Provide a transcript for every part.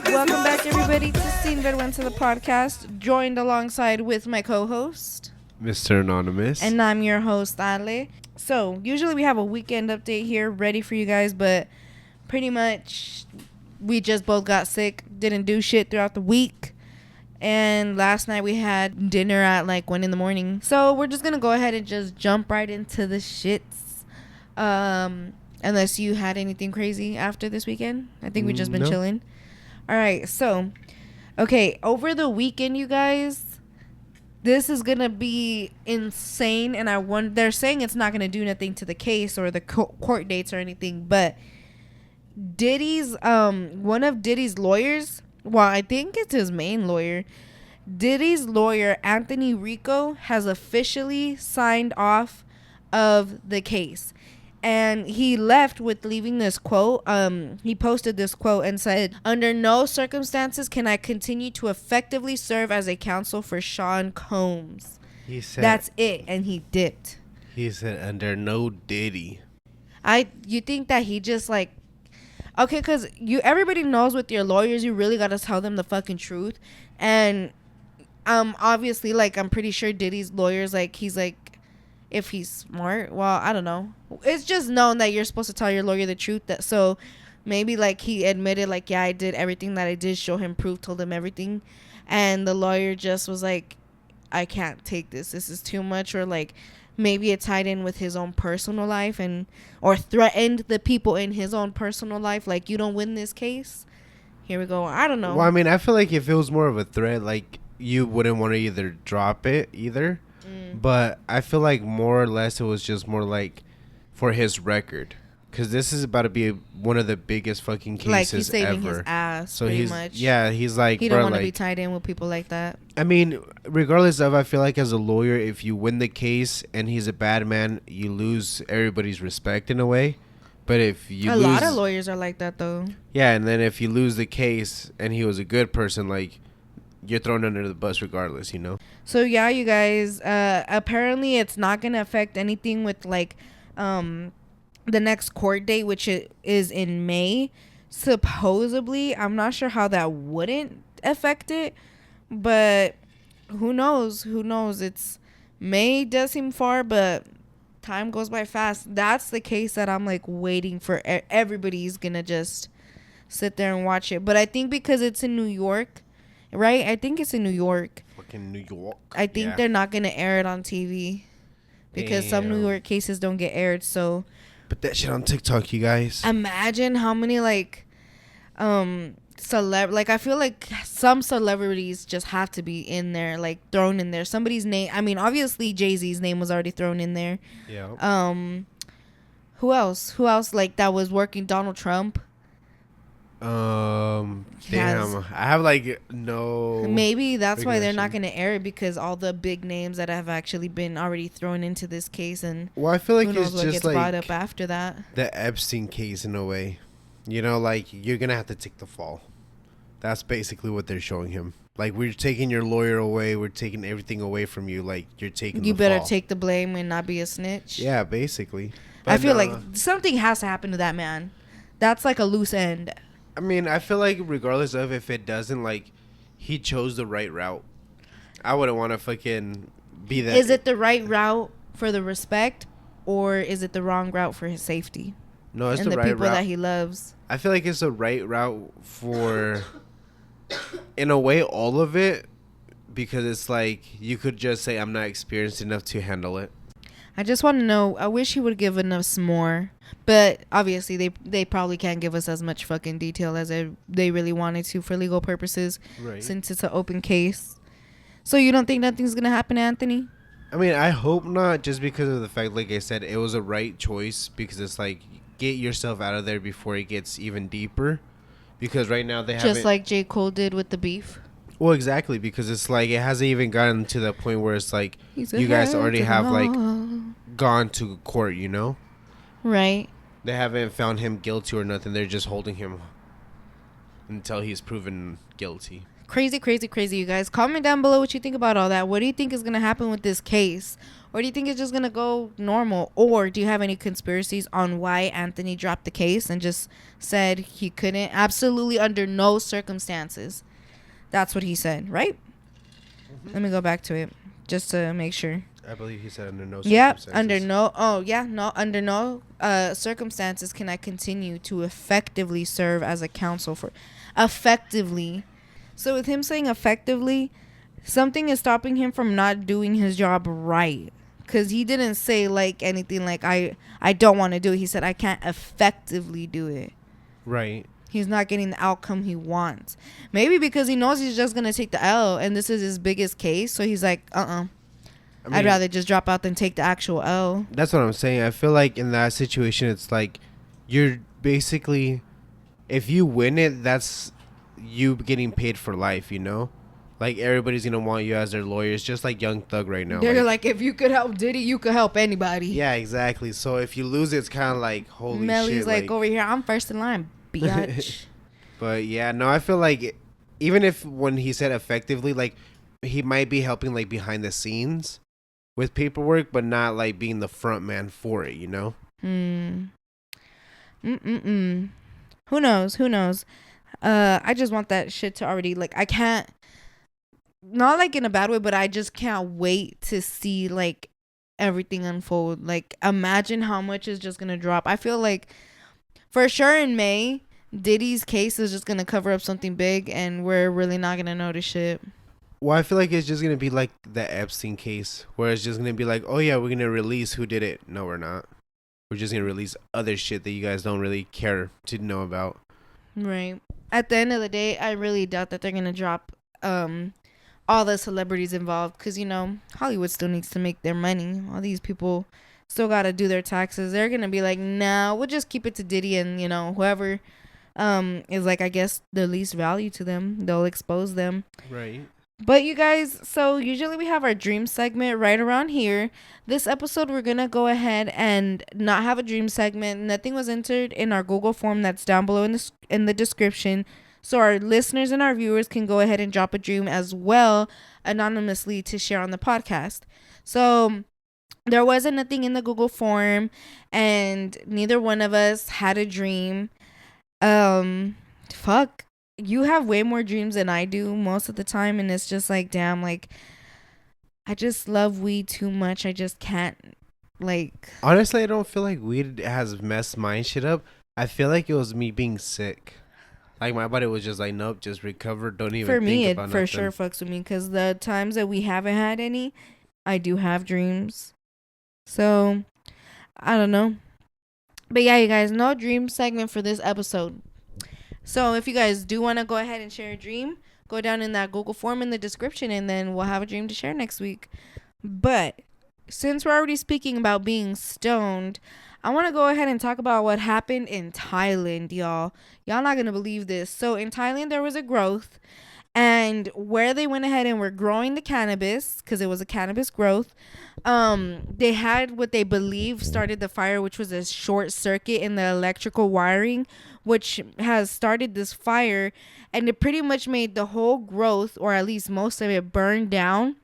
Welcome back, everybody, to Scene Went to the podcast, joined alongside with my co-host, Mr. Anonymous. And I'm your host, Ale. So, usually we have a weekend update here ready for you guys, but pretty much we just both got sick, didn't do shit throughout the week. And last night we had dinner at like 1 a.m. So we're just going to go ahead and just jump right into the shits. Unless you had anything crazy after this weekend. I think we've just been chilling. All right. So, okay. Over the weekend, you guys, this is going to be insane. And they're saying it's not going to do nothing to the case or the court dates or anything. But Diddy's, one of Diddy's lawyers, well, I think it's his main lawyer. Diddy's lawyer, Anthony Ricco, has officially signed off of the case. And he left with leaving this quote. He posted this quote and said, "Under no circumstances can I continue to effectively serve as a counsel for Sean Combs." He said, that's it. And he dipped. He said, under no Diddy. You think that he just like, okay, because everybody knows with your lawyers, you really got to tell them the fucking truth. And obviously, like, I'm pretty sure Diddy's lawyers, like, he's like, if he's smart, well, I don't know. It's just known that you're supposed to tell your lawyer the truth. So maybe, like, he admitted, like, yeah, I did everything that I did, show him proof, told him everything. And the lawyer just was like, I can't take this. This is too much. Or, like, maybe it tied in with his own personal life or threatened the people in his own personal life. Like, you don't win this case. Here we go. I don't know. Well, I mean, I feel like if it was more of a threat, like, you wouldn't want to either drop it either. But I feel like more or less it was just more like for his record. Because this is about to be one of the biggest fucking cases like he's saving ever. His ass, so pretty much. Yeah, he's like, he don't want to be tied in with people like that. I mean, regardless of, I feel like as a lawyer, if you win the case and he's a bad man, you lose everybody's respect in a way. But if you a lot of lawyers are like that, though. Yeah, and then if you lose the case and he was a good person, like, you're thrown under the bus regardless, you know? So, yeah, you guys, apparently it's not going to affect anything with, like, the next court date, which is in May. Supposedly, I'm not sure how that wouldn't affect it, but who knows? Who knows? It's May does seem far, but time goes by fast. That's the case that I'm, like, waiting for. Everybody's going to just sit there and watch it. But I think because it's in New York, right? I think it's in New York. Fucking New York. I think they're not going to air it on TV because some New York cases don't get aired. So put that shit on TikTok, you guys. Imagine how many, like, like, I feel like some celebrities just have to be in there, like, thrown in there. Somebody's name. I mean, obviously Jay-Z's name was already thrown in there. Yeah. Who else, like, that was working? Donald Trump. Damn. I have, like, no. Maybe that's why they're not going to air it, because all the big names that have actually been already thrown into this case, and well, I feel like who knows it's what just gets like brought up after that. The Epstein case in a way. You know, like, you're going to have to take the fall. That's basically what they're showing him. Like, we're taking your lawyer away. We're taking everything away from you. Like, you're taking the fall. You better take the blame and not be a snitch. Yeah, basically. But I feel like something has to happen to that man. That's like a loose end. I mean, I feel like regardless of if it doesn't, like, he chose the right route. I wouldn't want to fucking be that. Is it the right route for the respect, or is it the wrong route for his safety? No, it's and the right route. And the people that he loves. I feel like it's the right route for, in a way, all of it. Because it's like, you could just say, I'm not experienced enough to handle it. I just want to know, I wish he would have given us more. But obviously, they probably can't give us as much fucking detail as they really wanted to for legal purposes. Right. Since it's an open case. So you don't think nothing's going to happen, Anthony? I mean, I hope not, just because of the fact, like I said, it was a right choice. Because it's like, get yourself out of there before it gets even deeper. Because right now they haven't... Just like J. Cole did with the beef. Well, exactly, because it's like it hasn't even gotten to the point where it's like you guys already have like gone to court, you know? Right. They haven't found him guilty or nothing. They're just holding him until he's proven guilty. Crazy, crazy, crazy, you guys. Comment down below what you think about all that. What do you think is going to happen with this case? Or do you think it's just going to go normal? Or do you have any conspiracies on why Anthony dropped the case and just said he couldn't? Absolutely under no circumstances. That's what he said, right? Mm-hmm. Let me go back to it just to make sure. I believe he said under no circumstances. Yeah, under no circumstances can I continue to effectively serve as a counsel for effectively. So with him saying effectively, something is stopping him from not doing his job right. Because he didn't say like anything like I don't want to do it. He said I can't effectively do it. Right. He's not getting the outcome he wants. Maybe because he knows he's just going to take the L and this is his biggest case. So he's like, I'd rather just drop out than take the actual L. That's what I'm saying. I feel like in that situation, it's like you're basically, if you win it, that's you getting paid for life, you know? Like, everybody's going to want you as their lawyers, just like Young Thug right now. They're like, if you could help Diddy, you could help anybody. Yeah, exactly. So if you lose it, it's kind of like, holy Melly's shit. Like, over here, I'm first in line, biatch. But, yeah, no, I feel like even if when he said effectively, like, he might be helping, like, behind the scenes with paperwork, but not, like, being the front man for it, you know? Who knows? I just want that shit to already, like, I can't. Not like in a bad way, but I just can't wait to see like everything unfold. Like, imagine how much is just gonna drop. I feel like for sure in May, Diddy's case is just gonna cover up something big, and we're really not gonna notice shit. Well, I feel like it's just gonna be like the Epstein case, where it's just gonna be like, oh yeah, we're gonna release who did it. No, we're not. We're just gonna release other shit that you guys don't really care to know about. Right. At the end of the day, I really doubt that they're gonna drop all the celebrities involved, because, you know, Hollywood still needs to make their money. All these people still got to do their taxes. They're going to be like, nah, we'll just keep it to Diddy and, you know, whoever is like, I guess, the least value to them. They'll expose them. Right. But you guys, so usually we have our dream segment right around here. This episode, we're going to go ahead and not have a dream segment. Nothing was entered in our Google form that's down below in the description. So our listeners and our viewers can go ahead and drop a dream as well anonymously to share on the podcast. So there wasn't nothing in the Google form, and neither one of us had a dream. Fuck. You have way more dreams than I do most of the time, and it's just like, damn, like, I just love weed too much. I just can't, like. Honestly, I don't feel like weed has messed my shit up. I feel like it was me being sick. Like, my body was just like, nope, just recover. Don't even think about nothing. For me, it for sure fucks with me. Because the times that we haven't had any, I do have dreams. So, I don't know. But yeah, you guys, no dream segment for this episode. So, if you guys do want to go ahead and share a dream, go down in that Google form in the description, and then we'll have a dream to share next week. But, since we're already speaking about being stoned, I want to go ahead and talk about what happened in Thailand, y'all. Y'all not going to believe this. So in Thailand, there was a growth, and where they went ahead and were growing the cannabis, because it was a cannabis growth, they had what they believe started the fire, which was a short circuit in the electrical wiring, which has started this fire, and it pretty much made the whole growth, or at least most of it, burn down.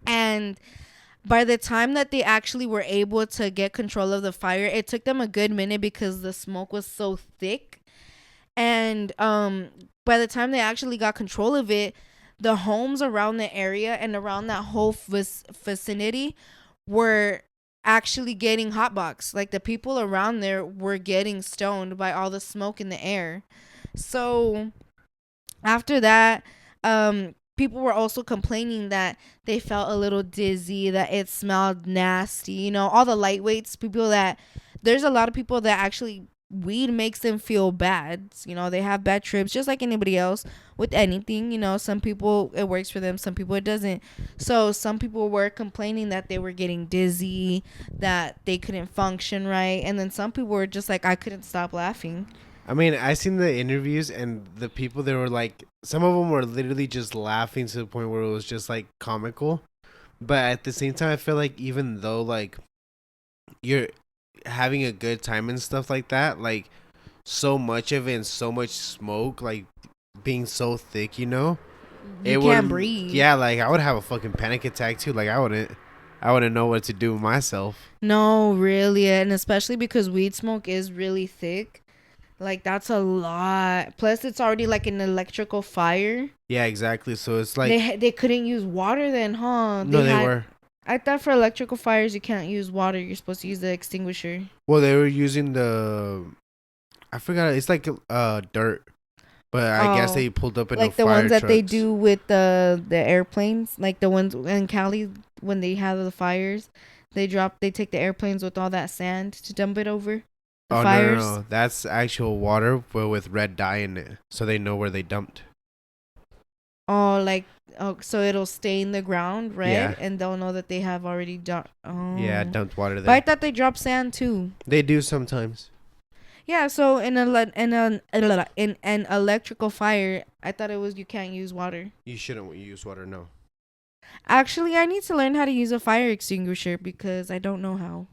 And by the time that they actually were able to get control of the fire, it took them a good minute because the smoke was so thick. And by the time they actually got control of it, the homes around the area and around that whole vicinity were actually getting hotboxed. Like, the people around there were getting stoned by all the smoke in the air. So after that, people were also complaining that they felt a little dizzy, that it smelled nasty. You know, all the lightweights, there's a lot of people that actually weed makes them feel bad. You know, they have bad trips just like anybody else with anything. You know, some people it works for them, some people it doesn't. So some people were complaining that they were getting dizzy, that they couldn't function right. And then some people were just like, I couldn't stop laughing. I mean, I seen the interviews, and the people that were like, some of them were literally just laughing to the point where it was just like comical. But at the same time, I feel like even though like you're having a good time and stuff like that, like so much of it and so much smoke, like being so thick, you know, you can't breathe. Yeah, like I would have a fucking panic attack too. Like I wouldn't I wouldn't know what to do myself. No, really. And especially because weed smoke is really thick. Like, that's a lot. Plus, it's already like an electrical fire. Yeah, exactly. So it's like... They couldn't use water then, huh? No, they were. I thought for electrical fires, you can't use water. You're supposed to use the extinguisher. Well, they were using I forgot. It's like dirt. But I guess they pulled up in like the fire ones trucks. That they do with the airplanes. Like the ones in Cali when they have the fires. They take the airplanes with all that sand to dump it over. Fires. No. That's actual water but with red dye in it. So they know where they dumped. So it'll stay in the ground, right? Yeah. And they'll know that they have already dumped. Oh. Yeah, dumped water there. But I thought they dropped sand too. They do sometimes. Yeah, so in an electrical fire, I thought it was you can't use water. You shouldn't use water, no. Actually, I need to learn how to use a fire extinguisher because I don't know how.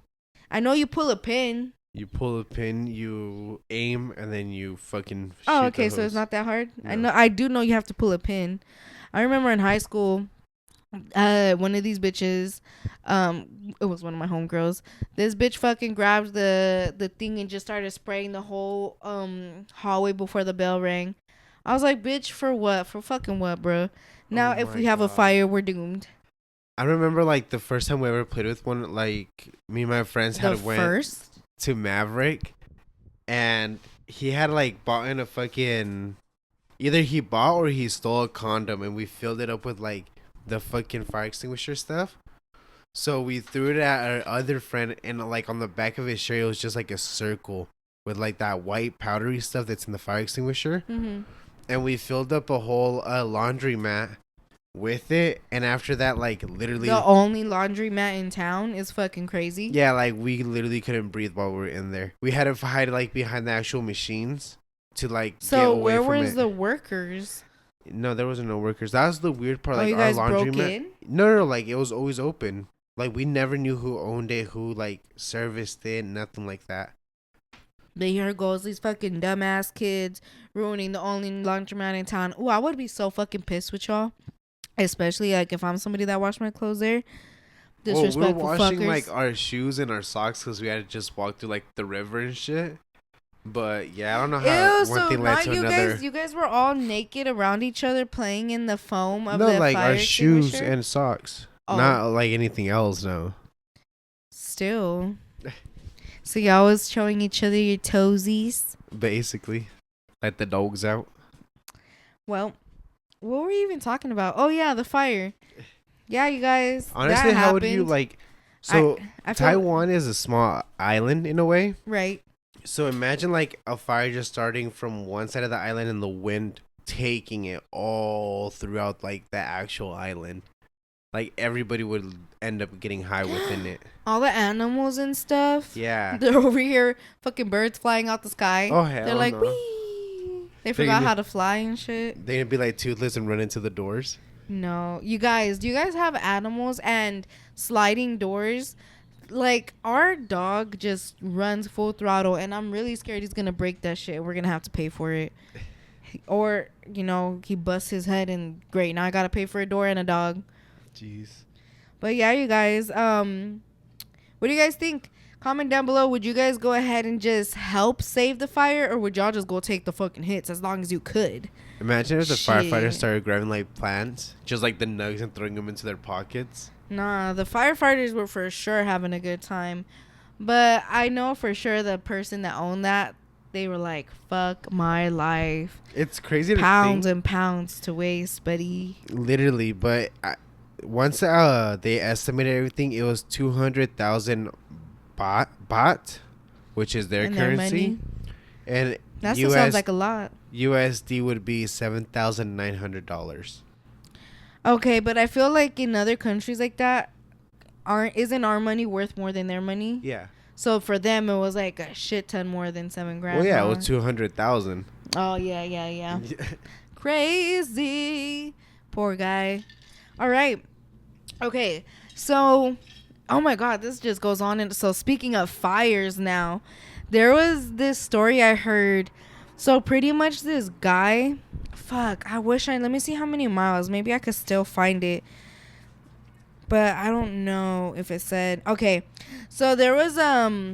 I know you pull a pin. You pull a pin, you aim, and then you fucking shoot. Oh, okay, so it's not that hard? No. I do know you have to pull a pin. I remember in high school, one of these bitches, it was one of my homegirls. This bitch fucking grabbed the thing and just started spraying the whole hallway before the bell rang. I was like, bitch, for what? For fucking what, bro? Now, if we have a fire, we're doomed. I remember, like, the first time we ever played with one, like, me and my friends went to Maverick, and he had, like, bought in a fucking... Either he bought or he stole a condom, and we filled it up with, like, the fucking fire extinguisher stuff. So we threw it at our other friend, and, like, on the back of his shirt, it was just, like, a circle with, like, that white powdery stuff that's in the fire extinguisher. Mm-hmm. And we filled up a whole laundromat with it, and after that, like, literally the only laundromat in town is fucking crazy. Yeah, like, we literally couldn't breathe while we were in there. We had to hide, like, behind the actual machines to, like, so get away from it. So where was the workers? No, there wasn't no workers. That was the weird part. Like, you guys our laundromat broke in? No, like, it was always open. Like, we never knew who owned it, who, like, serviced it, nothing like that. But here goes these fucking dumbass kids ruining the only laundromat in town. Ooh, I would be so fucking pissed with y'all. Especially, like, if I'm somebody that washed my clothes there. Disrespectful we're washing, fuckers. Like, our shoes and our socks because we had to just walk through, like, the river and shit. But, yeah, I don't know how one thing led to another. You guys were all naked around each other playing in the foam of the fire extinguisher? No, like, our shoes and socks. Oh. Not, like, anything else, no. Still. So y'all was showing each other your toesies? Basically. Let the dogs out. Well, what were you even talking about? Oh, yeah, the fire. Yeah, you guys. Honestly, how would you, like... So, Taiwan is a small island in a way. Right. So, imagine, like, a fire just starting from one side of the island and the wind taking it all throughout, like, the actual island. Like, everybody would end up getting high within it. All the animals and stuff. Yeah. They're over here, fucking birds flying out the sky. Oh, hell They're like, no. wee. They forgot how to fly and shit. They'd be, like, toothless and run into the doors. No. You guys, do you guys have animals and sliding doors? Like, our dog just runs full throttle, and I'm really scared he's going to break that shit. We're going to have to pay for it. Or, you know, he busts his head, and great, now I got to pay for a door and a dog. Jeez. But yeah, you guys, what do you guys think? Comment down below. Would you guys go ahead and just help save the fire, or would y'all just go take the fucking hits as long as you could? Imagine if the firefighters started grabbing, like, plants, just like the nugs, and throwing them into their pockets. Nah, the firefighters were for sure having a good time. But I know for sure the person that owned that, they were like, fuck my life. It's crazy to think. Pounds and pounds to waste, buddy. Literally, but... Once they estimated everything, it was 200,000 baht, which is their currency. And that still sounds like a lot. USD would be $7,900. Okay, but I feel like in other countries like that, isn't our money worth more than their money? Yeah. So for them, it was like a shit ton more than $7,000. Well, yeah, it was 200,000. Oh yeah. Crazy, poor guy. All right. Okay, so, oh my God, this just goes on. And so speaking of fires now, there was this story I heard. So pretty much this guy, let me see how many miles. Maybe I could still find it. but I don't know if it said. Okay, so there was a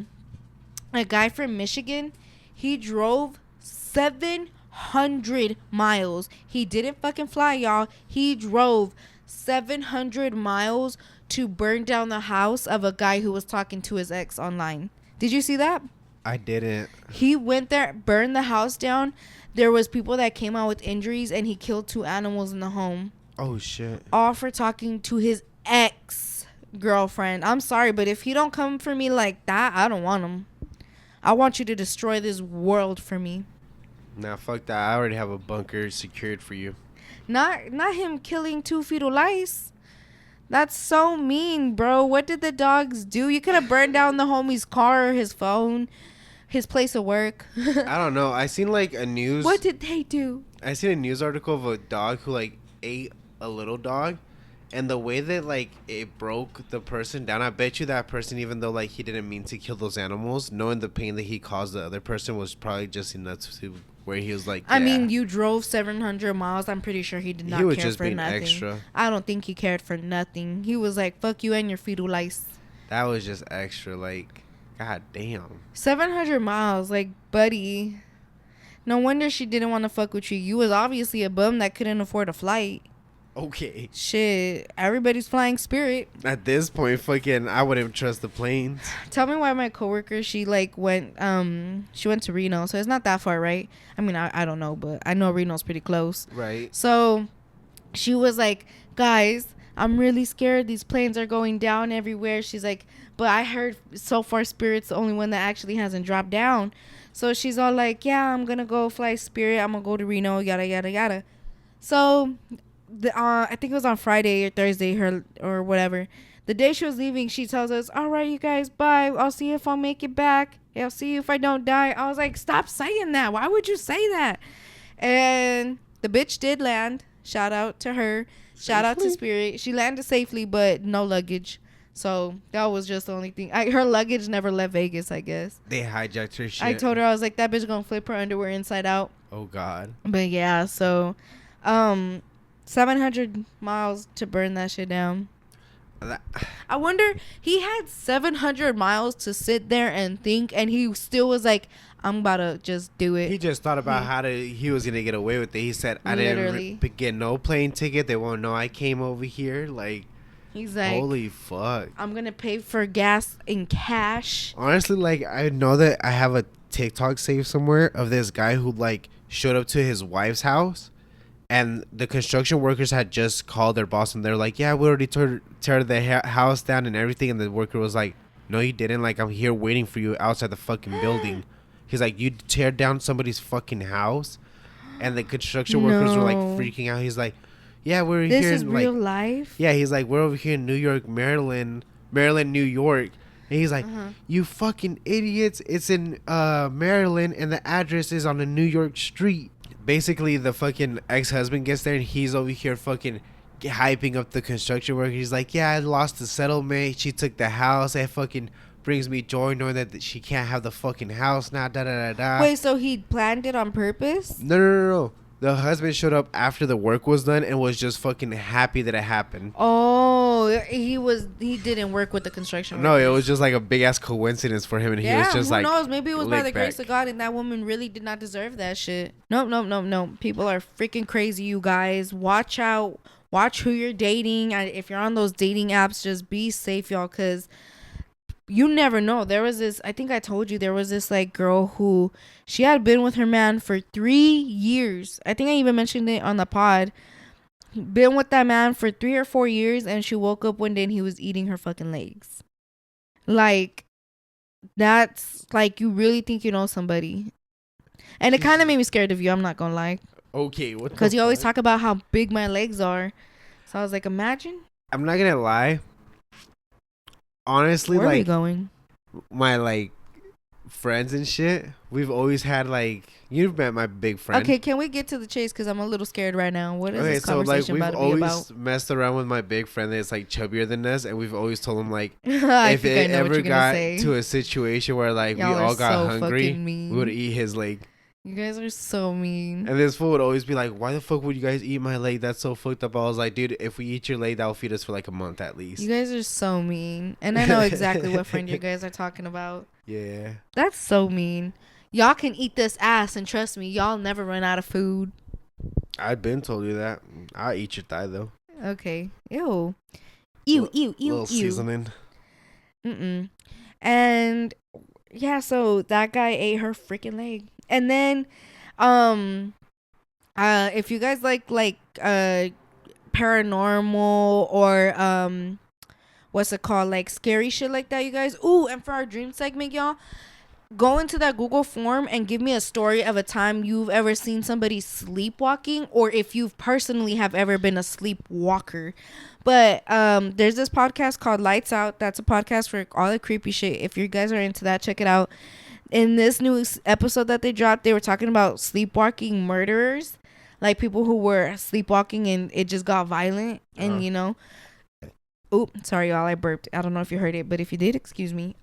guy from Michigan. He drove 700 miles. He didn't fucking fly, y'all. He drove 700 miles to burn down the house of a guy who was talking to his ex online. Did you see that? I didn't. He went there, burned the house down. There was people that came out with injuries, and he killed 2 animals in the home. Oh shit. All for talking to his ex girlfriend. I'm sorry, but if he don't come for me like that, I don't want him. I want you to destroy this world for me. Nah, fuck that. I already have a bunker secured for you. Not him killing 2 fetal lice. That's so mean, bro. What did the dogs do? You could have burned down the homie's car, his phone, his place of work. I don't know. I seen like a news. What did they do? I seen a news article of a dog who like ate a little dog, and the way that like it broke the person down, I bet you that person, even though like he didn't mean to kill those animals, knowing the pain that he caused the other person, was probably just enough to where he was like, yeah. I mean, you drove 700 miles. I'm pretty sure he did not was care just for being nothing. extra. I don't think he cared for nothing. He was like, fuck you and your fetal lice. That was just extra. Like, god damn. 700 miles, like, buddy. No wonder she didn't want to fuck with you. You was obviously a bum that couldn't afford a flight. Okay. Shit, everybody's flying Spirit. At this point, fucking, I wouldn't trust the planes. Tell me why my coworker, she went to Reno, so it's not that far, right? I mean, I don't know, but I know Reno's pretty close. Right. So she was like, guys, I'm really scared. These planes are going down everywhere. She's like, but I heard so far Spirit's the only one that actually hasn't dropped down. So she's all like, yeah, I'm gonna go fly Spirit. I'm gonna go to Reno, yada yada yada. So I think it was on Friday or Thursday, or whatever. The day she was leaving, she tells us, all right, you guys, bye. I'll see you if I'll make it back. I'll see you if I don't die. I was like, stop saying that. Why would you say that? And the bitch did land. Shout out to her. Shout out to Spirit. She landed safely, but no luggage. So that was just the only thing. Her luggage never left Vegas, I guess. They hijacked her shit. I told her, I was like, that bitch gonna flip her underwear inside out. Oh, God. But yeah, so 700 miles to burn that shit down. I wonder, he had 700 miles to sit there and think, and he still was like, I'm about to just do it. He just thought about he was going to get away with it. He said, I didn't get no plane ticket. They won't know I came over here. Like, he's like, holy fuck. I'm going to pay for gas in cash. Honestly, like, I know that I have a TikTok saved somewhere of this guy who, like, showed up to his wife's house. And the construction workers had just called their boss, and they're like, yeah, we already tore the house down and everything. And the worker was like, no, you didn't. Like, I'm here waiting for you outside the fucking building. He's like, you tear down somebody's fucking house? And the construction workers were like freaking out. He's like, yeah, we're here. This is real life? Yeah, he's like, we're over here in New York, Maryland, New York. And he's like, you fucking idiots. It's in Maryland, and the address is on a New York street. Basically, the fucking ex-husband gets there, and he's over here fucking hyping up the construction worker. He's like, yeah, I lost the settlement. She took the house. It fucking brings me joy knowing that she can't have the fucking house now. Da da da da. Wait, so he planned it on purpose? No. The husband showed up after the work was done and was just fucking happy that it happened. Oh, he didn't work with the construction workers. No, it was just like a big ass coincidence for him, and he was just like, who knows? Maybe it was by the grace of God, and that woman really did not deserve that shit. No. People are freaking crazy, you guys. Watch out. Watch who you're dating. If you're on those dating apps, just be safe, y'all, because you never know. There was this, I think I told you, there was this like girl who, she had been with her man for 3 years. I think I even mentioned it on the pod. Been with that man for 3 or 4 years, and she woke up one day and he was eating her fucking legs. Like, that's like, you really think you know somebody. And it kind of made me scared of you, I'm not gonna lie. Okay, what? Because you always talk about how big my legs are. So I was like, imagine. I'm not gonna lie. Honestly, where like, are we going? My like friends and shit, we've always had like, you've met my big friend. Okay, can we get to the chase? Because I'm a little scared right now. What is this conversation about to be about? We've always messed around with my big friend that's like chubbier than us, and we've always told him like, if it ever got to a situation where like we all got hungry, we would eat his leg. You guys are so mean. And this fool would always be like, why the fuck would you guys eat my leg? That's so fucked up. I was like, dude, if we eat your leg, that'll feed us for like a month at least. You guys are so mean. And I know exactly what friend you guys are talking about. Yeah. That's so mean. Y'all can eat this ass, and trust me, y'all never run out of food. I've been told you that. I'll eat your thigh, though. Okay. Ew. Ew, ew, ew, little ew. Seasoning. And, yeah, so that guy ate her freaking leg. And then, if you guys like paranormal or, what's it called? Like, scary shit like that, you guys. Ooh, and for our dream segment, y'all, go into that Google form and give me a story of a time you've ever seen somebody sleepwalking, or if you personally have ever been a sleepwalker. But there's this podcast called Lights Out. That's a podcast for all the creepy shit. If you guys are into that, check it out. In this new episode that they dropped, they were talking about sleepwalking murderers, like people who were sleepwalking and it just got violent. And you know, sorry y'all, I burped. I don't know if you heard it, but if you did, excuse me.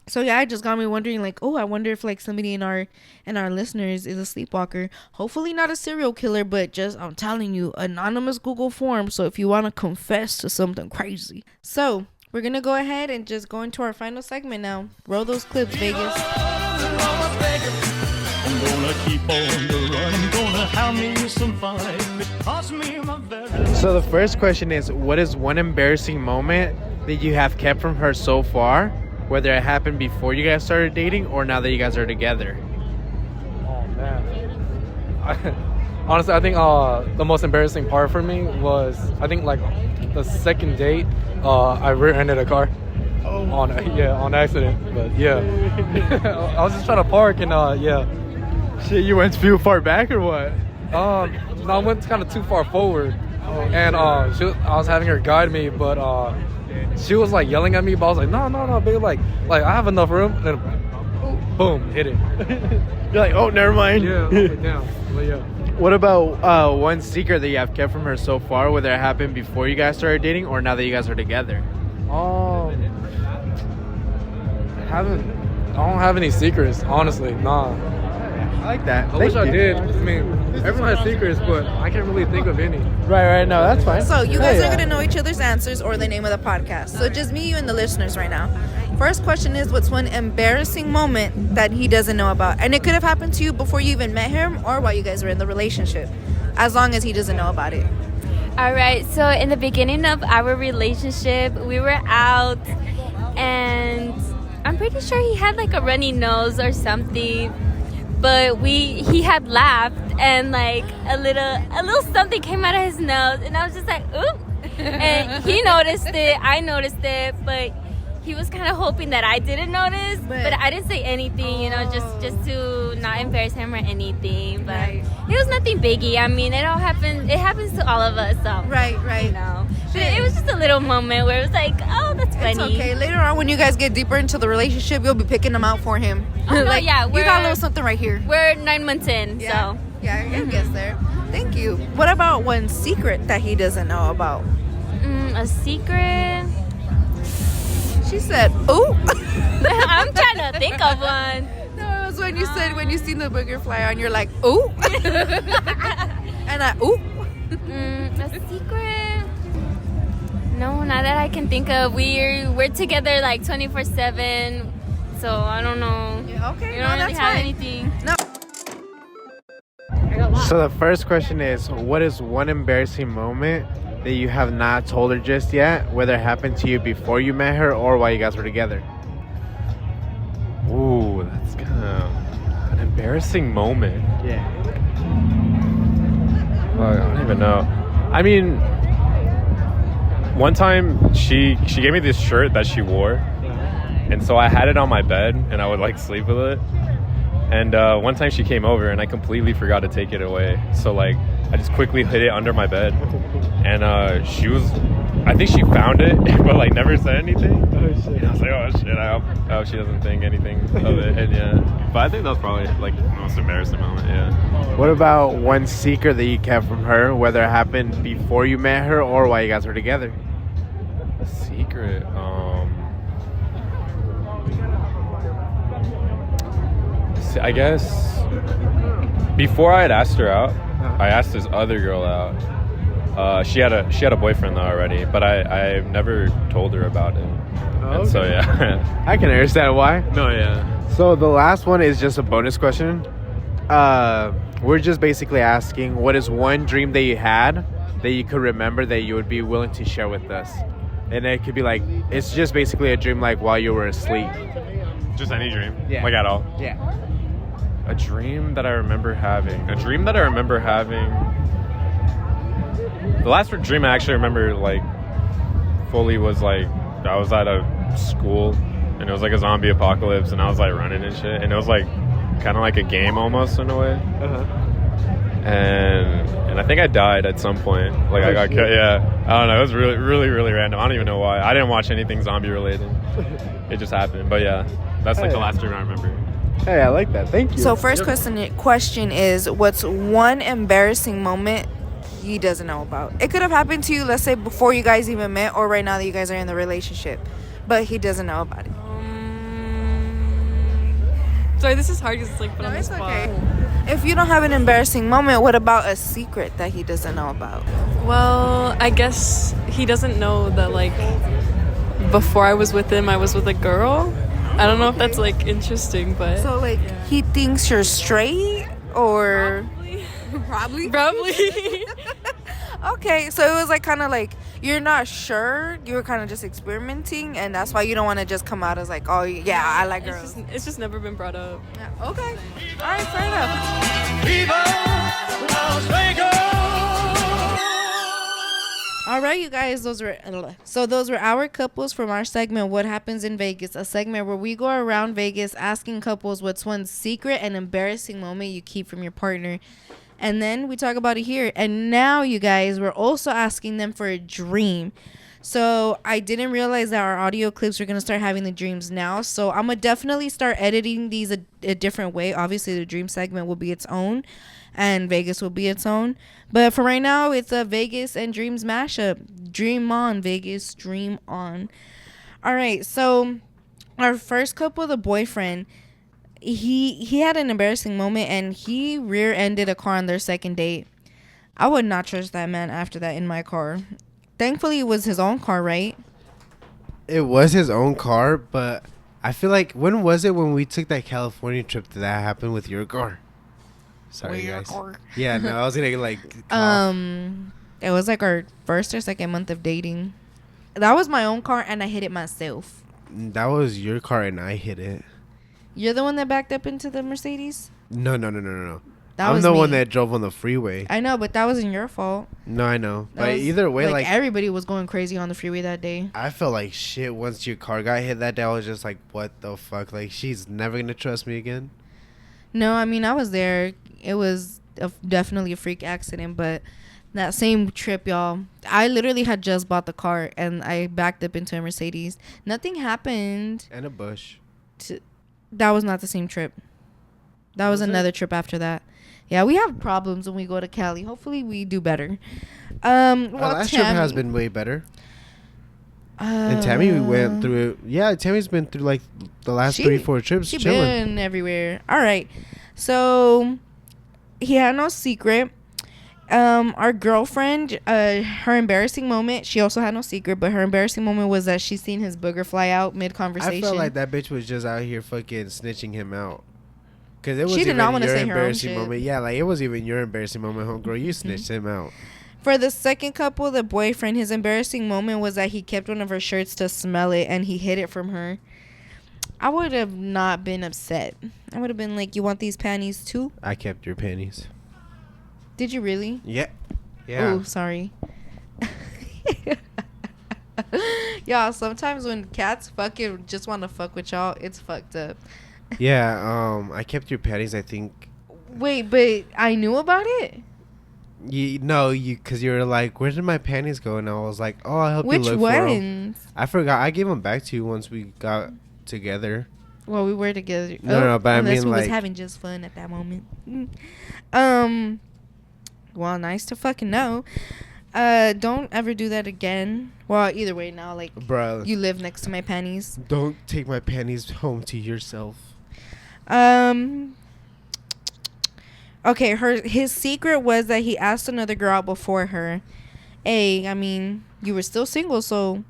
So yeah, it just got me wondering, like, I wonder if like somebody in our listeners is a sleepwalker. Hopefully not a serial killer, but just, I'm telling you, anonymous Google form. So if you want to confess to something crazy. So we're gonna go ahead and just go into our final segment now. Roll those clips, Vegas. I'm gonna keep on the run, gonna have me some fun. It cost me my very. So the first question is, what is one embarrassing moment that you have kept from her so far? Whether it happened before you guys started dating or now that you guys are together. Oh man. Honestly, I think the most embarrassing part for me was, I think like the second date, I rear-ended a car on accident. But yeah, I was just trying to park and yeah. Shit, you went too far back or what? No, I went kind of too far forward, and I was having her guide me, but she was like yelling at me, but I was like, no, babe, like I have enough room. And then, boom, hit it. You're like, oh, never mind. Yeah, I'll put down. But yeah. What about one secret that you have kept from her so far, whether it happened before you guys started dating or now that you guys are together? I don't have any secrets, honestly. Nah. I like that. I wish I did. I mean, everyone has secrets, but I can't really think of any. Right. No, that's fine. So you guys are gonna know each other's answers or the name of the podcast. So just me, you, and the listeners right now. First question is, what's one embarrassing moment that he doesn't know about? And it could have happened to you before you even met him or while you guys were in the relationship, as long as he doesn't know about it. All right, so in the beginning of our relationship, we were out, and I'm pretty sure he had like a runny nose or something. But he had laughed, and like a little something came out of his nose, and I was just like, oop. And he noticed it, I noticed it, but he was kind of hoping that I didn't notice, but I didn't say anything, you know, just to not embarrass him or anything. But Right. It was nothing biggie. I mean, it happens to all of us. So, Right. you know. But it was just a little moment where it was like, oh, that's funny. It's okay. Later on, when you guys get deeper into the relationship, you'll be picking them out for him. Oh, no, like, yeah, you got a little something right here. We're 9 months in, so. Yeah, I guess there. Thank you. What about one secret that he doesn't know about? A secret? She said, "Ooh." I'm trying to think of one. No, it was when you said when you seen the booger fly on, you're like, "Ooh," and I, "Ooh." A secret? No, not that I can think of. We're together like 24/7, so I don't know. Yeah, okay, We no, don't really that's have fine. anything. So the first question is, what is one embarrassing moment that you have not told her just yet, whether it happened to you before you met her or while you guys were together? Ooh, that's kind of an embarrassing moment. Yeah. I don't even know. I mean, one time she gave me this shirt that she wore, and so I had it on my bed, and I would like sleep with it. And one time she came over, and I completely forgot to take it away. So like, I just quickly hid it under my bed, and I think she found it, but like never said anything. Oh shit. And I was like, oh shit, I hope she doesn't think anything of it. And yeah, but I think that was probably like the most embarrassing moment. Yeah. What about one secret that you kept from her, whether it happened before you met her or while you guys were together? Secret. I guess before I had asked her out, I asked this other girl out. She had a boyfriend though already, but I've never told her about it. Oh, And so yeah. I can understand why. No, yeah. So the last one is just a bonus question. We're just basically asking, what is one dream that you had that you could remember that you would be willing to share with us? And it could be like, it's just basically a dream like while you were asleep. Just any dream. Yeah. Like at all. Yeah. A dream that I remember having. The last dream I actually remember like fully was like I was at a school and it was like a zombie apocalypse and I was like running and shit and it was like kind of like a game almost in a way. And I think I died at some point. Like I got killed. Yeah, I don't know. It was really, really, really random. I don't even know why. I didn't watch anything zombie related. It just happened. But yeah, that's like the last dream I remember. Hey, I like that. Thank you. So first question is, what's one embarrassing moment he doesn't know about? It could have happened to you, let's say, before you guys even met, or right now that you guys are in the relationship, but he doesn't know about it. Sorry, this is hard because it's like put on the spot. Okay. If you don't have an embarrassing moment, what about a secret that he doesn't know about? Well, I guess he doesn't know that like before I was with him, I was with a girl. I don't know if that's like interesting, but So like he thinks you're straight, or probably. Okay, so it was like kind of like you're not sure, you were kind of just experimenting, and that's why you don't want to just come out as like, oh yeah, I like girls. It's just never been brought up. Yeah, okay, all right, fair enough. Viva Las Vegas! All right, you guys, those were our couples from our segment What Happens in Vegas, a segment where we go around Vegas asking couples what's one secret and embarrassing moment you keep from your partner, and then we talk about it here. And now, you guys, we're also asking them for a dream. So I didn't realize that our audio clips are going to start having the dreams now, so I'm going to definitely start editing these a different way. Obviously, the dream segment will be its own, and Vegas will be its own. But for right now, it's a Vegas and dreams mashup. Dream on, Vegas. Dream on. All right. So our first couple, the boyfriend, he had an embarrassing moment, and he rear-ended a car on their second date. I would not trust that man after that in my car. Thankfully, it was his own car, right? It was his own car, but I feel like, when was it when we took that California trip that happened with your car? Sorry, guys. Yeah, no, I was gonna like. It was like our first or second month of dating. That was my own car, and I hit it myself. That was your car, and I hit it. You're the one that backed up into the Mercedes? No. That I'm was the me. one that drove on the freeway. I know, but that wasn't your fault. No, I know. That But was, either way, like everybody was going crazy on the freeway that day. I felt like shit once your car got hit that day. I was just like, what the fuck? Like, she's never gonna trust me again. No, I mean, I was there. It was definitely a freak accident, but that same trip, y'all, I literally had just bought the car, and I backed up into a Mercedes. Nothing happened. And a bush. That was not the same trip. That was another trip after that. Yeah, we have problems when we go to Cali. Hopefully, we do better. Our last trip has been way better. And Tammy went through it. Yeah, Tammy's been through like the last 3-4 trips. She's chilling. been everywhere. All right. So he had no secret. Our girlfriend, her embarrassing moment, she also had no secret, but her embarrassing moment was that she seen his booger fly out mid-conversation. I felt like that bitch was just out here fucking snitching him out. Because it was She did even not wanna your say her own embarrassing shit. moment. Yeah, like it was even your embarrassing moment, homegirl. You snitched him out. For the second couple, the boyfriend, his embarrassing moment was that he kept one of her shirts to smell it, and he hid it from her. I would have not been upset. I would have been like, you want these panties too? I kept your panties. Did you really? Yeah. Yeah. Oh, sorry. Y'all, sometimes when cats fucking just want to fuck with y'all, it's fucked up. Yeah, I kept your panties, I think. Wait, but I knew about it? Because you were like, where did my panties go? And I was like, oh, I'll help Which you look for 'em. ones? I forgot. I gave them back to you once we got together. Well, we were together. No, but I unless mean, we was like- having just fun at that moment. Well, nice to fucking know. Don't ever do that again. Well, either way now, like, Bro, you live next to my panties. don't take my panties home to yourself. Okay, his secret was that he asked another girl out before her. I mean, you were still single, so.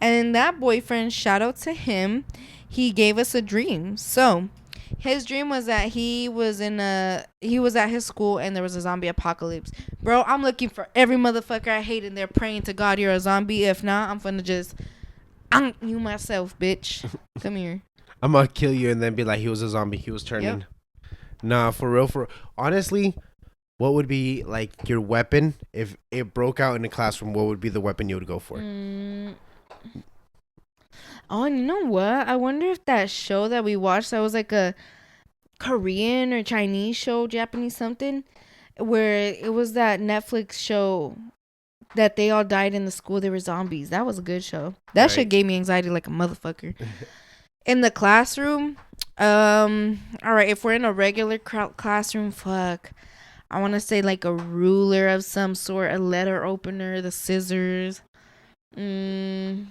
And that boyfriend, shout out to him, he gave us a dream. So, his dream was that he was at his school and there was a zombie apocalypse. Bro, I'm looking for every motherfucker I hate and they're praying to God you're a zombie. If not, I'm finna just you myself, bitch. Come here. I'm gonna kill you and then be like, he was a zombie. He was turning. Yep. Nah, for real. Honestly, what would be like your weapon if it broke out in the classroom? What would be the weapon you would go for? Oh, and you know what? I wonder if that show that we watched that was like a Korean or Chinese show, Japanese something, where it was that Netflix show that they all died in the school. They were zombies. That was a good show. That shit gave me anxiety like a motherfucker. In the classroom, all right, if we're in a regular classroom, fuck, I want to say like a ruler of some sort, a letter opener, the scissors, a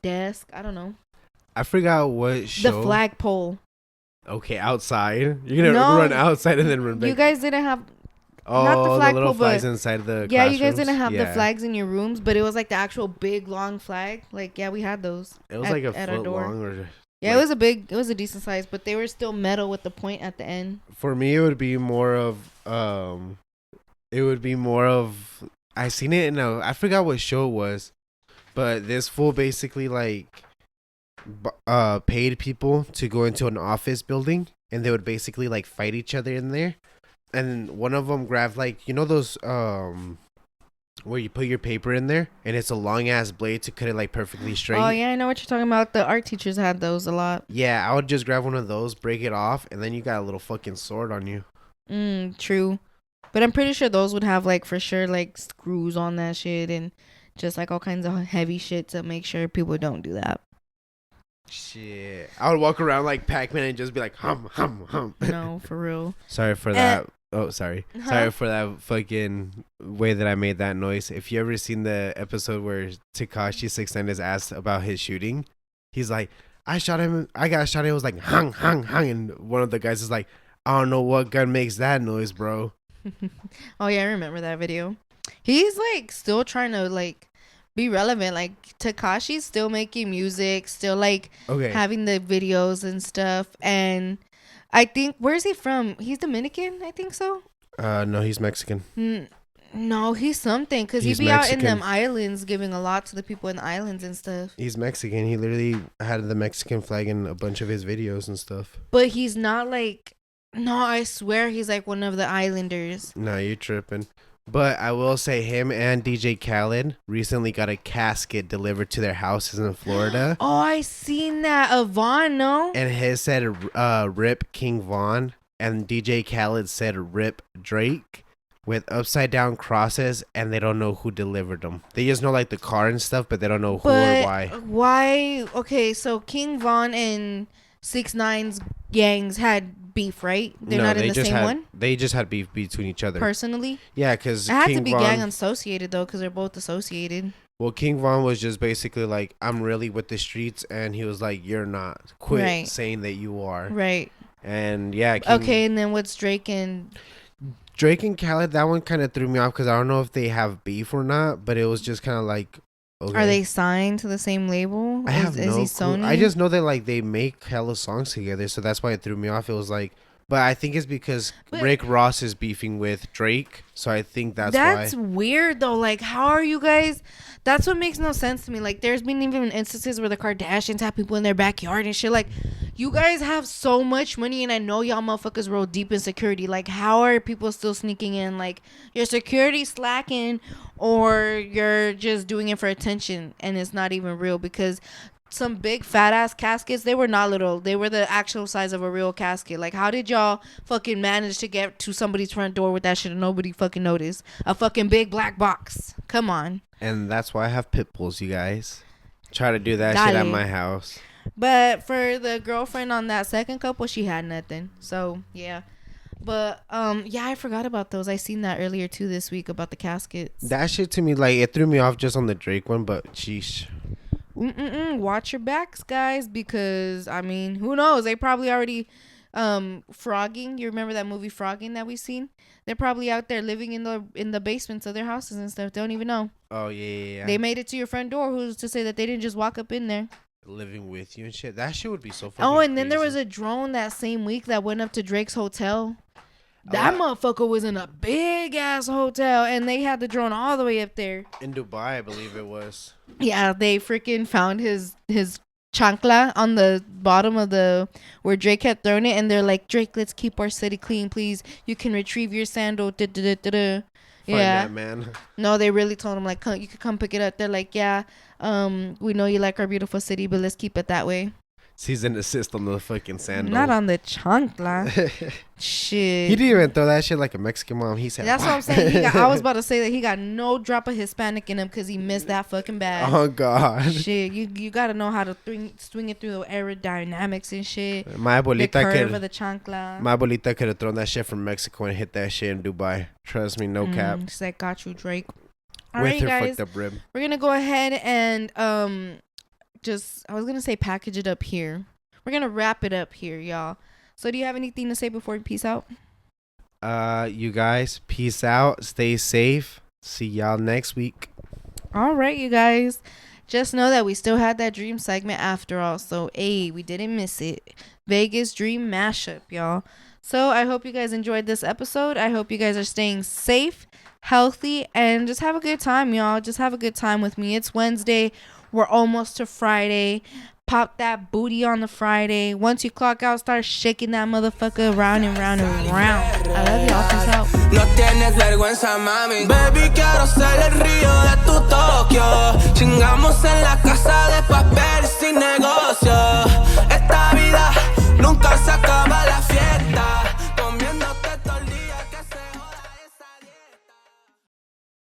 desk. I don't know. I forgot what show. The flagpole. Okay, outside. You're gonna run outside and then run back. You guys didn't have. Oh, not the flagpole, the little flags inside of the. Yeah, you guys didn't have the flags in your rooms, but it was like the actual big long flag. Like, yeah, we had those. It was like a foot long, or. Yeah, like, it was a decent size, but they were still metal with the point at the end. For me, it would be more of. I seen it in I forgot what show it was, but this fool basically like, paid people to go into an office building, and they would basically like fight each other in there. And one of them grabbed like, you know those where you put your paper in there and it's a long ass blade to cut it like perfectly straight. Oh yeah, I know what you're talking about. The art teachers had those a lot. Yeah, I would just grab one of those, break it off, and then you got a little fucking sword on you. True. But I'm pretty sure those would have like for sure like screws on that shit and just like all kinds of heavy shit to make sure people don't do that. Shit. I would walk around like Pac-Man and just be like hum hum hum. No, for real. Sorry for that. Oh, sorry. Huh? Sorry for that fucking way that I made that noise. If you ever seen the episode where Tekashi 6ix9ine is asked about his shooting, he's like, I shot him. I got shot. It was like, hung, hung, hung. And one of the guys is like, I don't know what gun makes that noise, bro. Oh, yeah, I remember that video. He's like still trying to like be relevant. Like Tekashi's still making music, still like having the videos and stuff. And I think, where's he from? He's Dominican, I think so. No, he's Mexican. No, he's something, because he'd be Mexican. Out in them islands giving a lot to the people in the islands and stuff. He's Mexican. He literally had the Mexican flag in a bunch of his videos and stuff. But he's not like, no, I swear he's like one of the islanders. No, you're tripping. But I will say him and DJ Khaled recently got a casket delivered to their houses in Florida. Oh, I seen that. Vaughn, no? And his said Rip King Von. And DJ Khaled said Rip Drake with upside down crosses. And they don't know who delivered them. They just know like the car and stuff, but they don't know who or why. Why? Okay, so King Von and 6ix9ine's gangs had beef, right? They're not in the same one? They just had beef between each other. Personally? Yeah, because it had to be gang associated, though, because they're both associated. Well, King Von was just basically like, I'm really with the streets, and he was like, you're not. Quit saying that you are. Right. And yeah. Okay, and then what's Drake and Khaled? That one kind of threw me off because I don't know if they have beef or not, but it was just kind of like, okay. Are they signed to the same label? I have no clue. Sony? I just know that like they make hella songs together, so that's why it threw me off. It was like, but I think it's because Rick Ross is beefing with Drake, so I think that's why. That's weird though. Like, how are you guys? That's what makes no sense to me. Like, there's been even instances where the Kardashians have people in their backyard and shit. Like, you guys have so much money, and I know y'all motherfuckers roll deep in security. Like, how are people still sneaking in? Like, your security slacking, or you're just doing it for attention, and it's not even real. Because some big fat ass caskets, they were not little. They were the actual size of a real casket. Like, how did y'all fucking manage to get to somebody's front door with that shit and nobody fucking noticed? A fucking big black box. Come on. And that's why I have pit bulls, you guys. Try to do that shit at my house. But for the girlfriend on that second couple, she had nothing. So, yeah. But, yeah, I forgot about those. I seen that earlier, too, this week about the caskets. That shit to me, like, it threw me off just on the Drake one, but sheesh. Watch your backs, guys, because I mean, who knows? They probably already frogging. You remember that movie Frogging that we seen? They're probably out there living in the basements of their houses and stuff. Don't even know. Oh yeah. They made it to your front door. Who's to say that they didn't just walk up in there? Living with you and shit. That shit would be so fucking Oh, and then there crazy. was a drone that same week that went up to Drake's hotel. That motherfucker was in a big ass hotel, and they had the drone all the way up there. In Dubai, I believe it was. Yeah, they freaking found his chancla on the bottom of the where Drake had thrown it, and they're like, Drake, let's keep our city clean, please. You can retrieve your sandal. Yeah. That man. No, they really told him like, you could come pick it up. They're like, yeah, we know you like our beautiful city, but let's keep it that way. He's an assist on the fucking sandal. Not on the chancla. Shit. He didn't even throw that shit like a Mexican mom. He said, that's what I'm saying. I was about to say that he got no drop of Hispanic in him because he missed that fucking bag. Oh, God. Shit, you got to know how to swing it through the aerodynamics and shit. My the curve abuelita of the chancla. My abuelita could have thrown that shit from Mexico and hit that shit in Dubai. Trust me, no cap. She's like, got you, Drake. All With right, her guys. fucked up rib. We're going to go ahead and just, I was going to say package it up here. We're going to wrap it up here, y'all. So do you have anything to say before we peace out? You guys, peace out. Stay safe. See y'all next week. All right, you guys. Just know that we still had that dream segment after all. So, hey, we didn't miss it. Vegas Dream Mashup, y'all. So, I hope you guys enjoyed this episode. I hope you guys are staying safe, healthy, and just have a good time, y'all. Just have a good time with me. It's Wednesday. We're almost to Friday. Pop that booty on the Friday. Once you clock out, start shaking that motherfucker round and round and round. I love y'all. Peace out. No tienes vergüenza, mami. Baby, quiero ser el río de tu Tokio. Chingamos en la casa de papel.